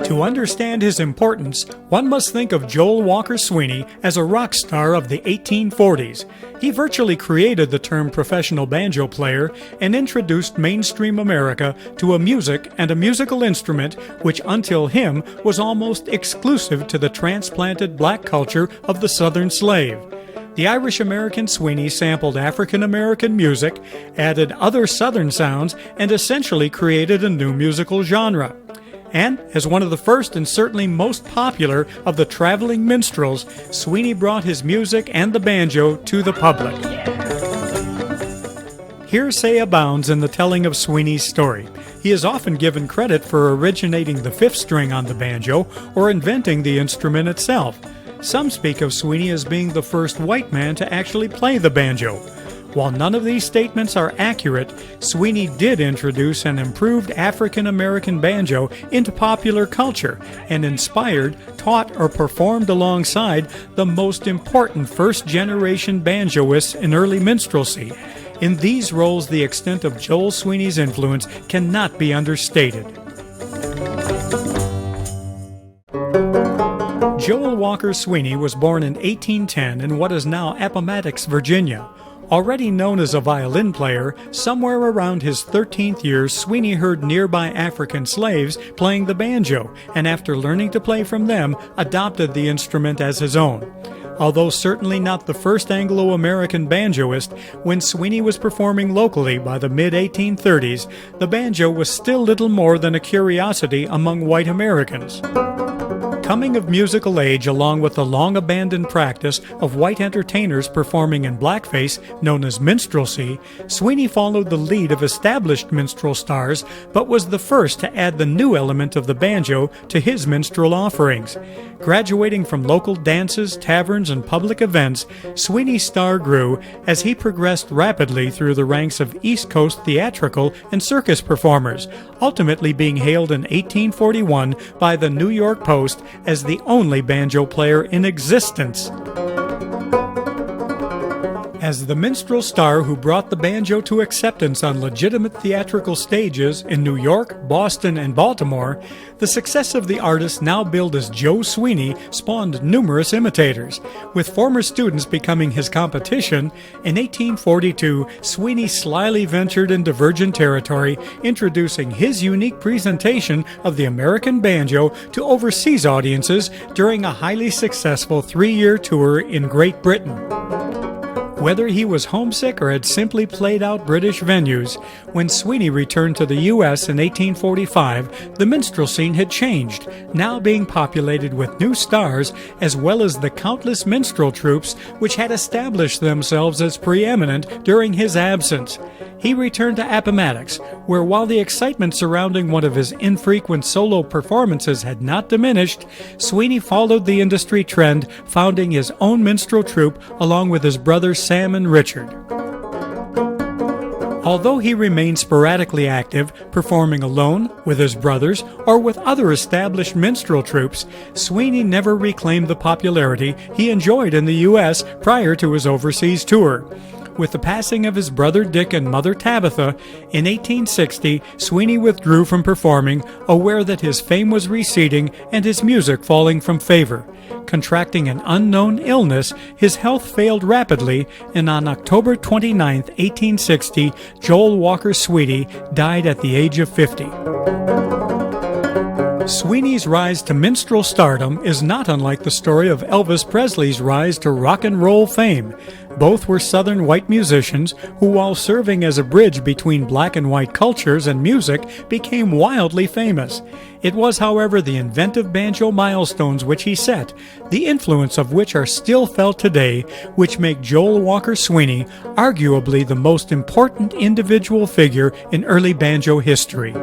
To understand his importance, one must think of Joel Walker Sweeney as a rock star of the 1840s. He virtually created the term professional banjo player and introduced mainstream America to a music and a musical instrument which until him was almost exclusive to the transplanted black culture of the Southern slave. The Irish-American Sweeney sampled African-American music, added other Southern sounds, and essentially created a new musical genre. And as one of the first and certainly most popular of the traveling minstrels, Sweeney brought his music and the banjo to the public. Hearsay abounds in the telling of Sweeney's story. He is often given credit for originating the fifth string on the banjo or inventing the instrument itself. Some speak of Sweeney as being the first white man to actually play the banjo. While none of these statements are accurate, Sweeney did introduce an improved African-American banjo into popular culture and inspired, taught, or performed alongside the most important first-generation banjoists in early minstrelsy. In these roles, the extent of Joel Sweeney's influence cannot be understated. Joel Walker Sweeney was born in 1810 in what is now Appomattox, Virginia. Already known as a violin player, somewhere around his 13th year, Sweeney heard nearby African slaves playing the banjo, and after learning to play from them, adopted the instrument as his own. Although certainly not the first Anglo-American banjoist, when Sweeney was performing locally by the mid-1830s, the banjo was still little more than a curiosity among white Americans. Coming of musical age along with the long-abandoned practice of white entertainers performing in blackface, known as minstrelsy, Sweeney followed the lead of established minstrel stars, but was the first to add the new element of the banjo to his minstrel offerings. Graduating from local dances, taverns, and public events, Sweeney's star grew as he progressed rapidly through the ranks of East Coast theatrical and circus performers, ultimately being hailed in 1841 by the New York Post as the only banjo player in existence. As the minstrel star who brought the banjo to acceptance on legitimate theatrical stages in New York, Boston, and Baltimore, the success of the artist now billed as Joe Sweeney spawned numerous imitators, with former students becoming his competition. In 1842, Sweeney slyly ventured into virgin territory, introducing his unique presentation of the American banjo to overseas audiences during a highly successful 3-year tour in Great Britain. Whether he was homesick or had simply played out British venues, when Sweeney returned to the U.S. in 1845, the minstrel scene had changed, now being populated with new stars as well as the countless minstrel troupes which had established themselves as preeminent during his absence. He returned to Appomattox, where while the excitement surrounding one of his infrequent solo performances had not diminished, Sweeney followed the industry trend, founding his own minstrel troupe along with his brothers Sam and Richard. Although he remained sporadically active, performing alone, with his brothers, or with other established minstrel troupes, Sweeney never reclaimed the popularity he enjoyed in the U.S. prior to his overseas tour. With the passing of his brother Dick and mother Tabitha, in 1860, Sweeney withdrew from performing, aware that his fame was receding and his music falling from favor. Contracting an unknown illness, his health failed rapidly, and on October 29, 1860, Joel Walker Sweeney died at the age of 50. Sweeney's rise to minstrel stardom is not unlike the story of Elvis Presley's rise to rock and roll fame. Both were Southern white musicians who, while serving as a bridge between black and white cultures and music, became wildly famous. It was, however, the inventive banjo milestones which he set, the influence of which are still felt today, which make Joel Walker Sweeney arguably the most important individual figure in early banjo history.